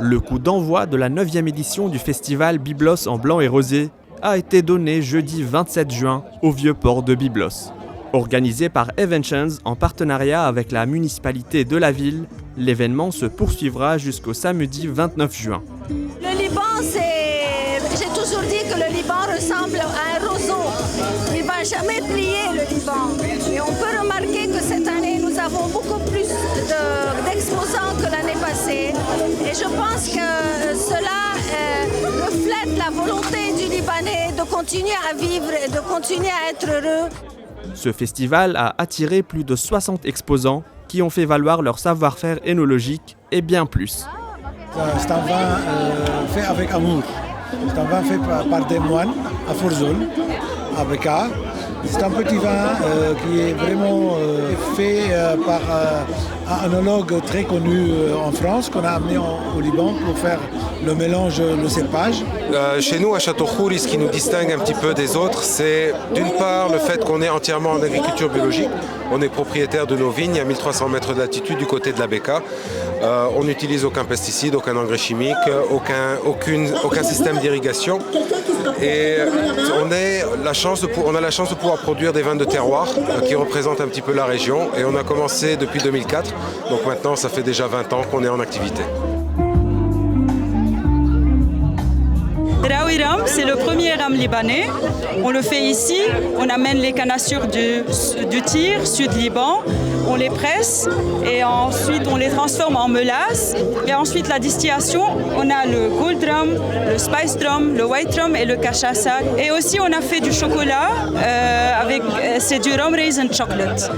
Le coup d'envoi de la 9e édition du festival Byblos en blanc et rosé a été donné jeudi 27 juin au Vieux-Port de Byblos. Organisé par Eventions en partenariat avec la municipalité de la ville, l'événement se poursuivra jusqu'au samedi 29 juin. Le Liban, j'ai toujours dit que le Liban ressemble à un roseau. Il ne va jamais plier, le Liban. Et on peut remarquer que cette année, nous avons beaucoup plus d'exposants que l'année passée. Et je pense que cela reflète la volonté du Libanais de continuer à vivre et de continuer à être heureux. Ce festival a attiré plus de 60 exposants qui ont fait valoir leur savoir-faire énologique et bien plus. C'est un vin fait avec amour. C'est un vin fait par des moines à Forzol, à Bekaa. C'est un petit vin qui est vraiment fait par un œnologue très connu en France qu'on a amené au Liban pour faire le mélange, le cépage. Chez nous, à Château-Khouri, ce qui nous distingue un petit peu des autres, c'est d'une part le fait qu'on est entièrement en agriculture biologique. On est propriétaire de nos vignes à 1300 mètres d'altitude du côté de la Bekaa. On n'utilise aucun pesticide, aucun engrais chimique, aucun système d'irrigation. Et on a la chance de pouvoir produire des vins de terroir qui représentent un petit peu la région. Et on a commencé depuis 2004, donc maintenant ça fait déjà 20 ans qu'on est en activité. Raoui Ram, c'est le premier rhum libanais. On le fait ici, on amène les canassures du Tir, Sud-Liban, on les presse et ensuite on les transforme en mélasse. Et ensuite la distillation, on a le Gold Rum, le Spice Rum, le White Rum et le Cachaça. Et aussi on a fait du chocolat, c'est du Rum Raisin Chocolate.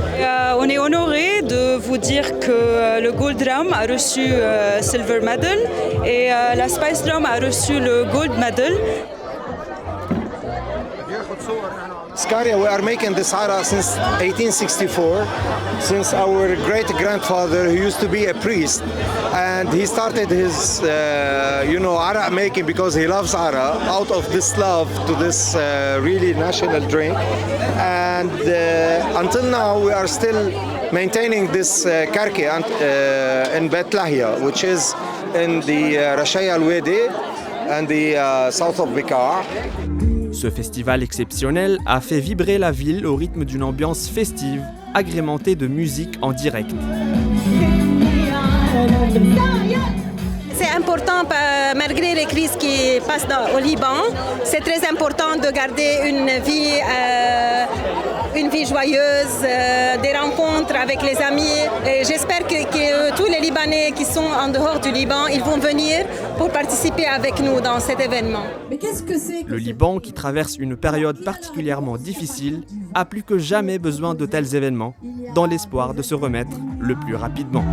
On est honoré de vous dire que le Gold Rum a reçu Silver Medal et la Spice Rum a reçu le Gold Medal. Scaria, we are making this ara since 1864, since our great-grandfather, who used to be a priest, and he started his, ara making because he loves ara, out of this love to this really national drink. And until now, we are still maintaining this karki in Bet Lahia, which is in the Rashaya Al-Wadi and the south of Bekaa. Ce festival exceptionnel a fait vibrer la ville au rythme d'une ambiance festive, agrémentée de musique en direct. C'est important, malgré les crises qui passent au Liban, c'est très important de garder une vie joyeuse, des rencontres avec les amis. Et j'espère que tous les Libanais qui sont en dehors du Liban, ils vont venir pour participer avec nous dans cet événement. Mais qu'est-ce que c'est Le Liban, qui traverse une période particulièrement difficile, a plus que jamais besoin de tels événements, dans l'espoir de se remettre le plus rapidement.